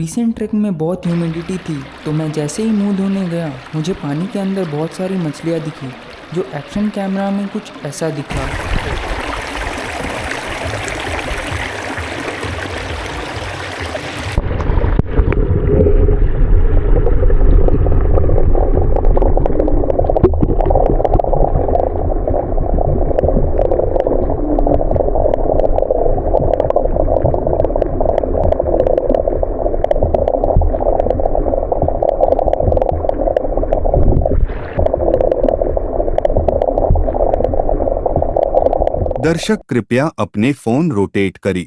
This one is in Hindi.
रिसेंट ट्रैक में बहुत ह्यूमिडिटी थी, तो मैं जैसे ही मुंह धोने गया मुझे पानी के अंदर बहुत सारी मछलियाँ दिखी, जो एक्शन कैमरा में कुछ ऐसा दिखा। दर्शक कृपया अपने फोन रोटेट करें।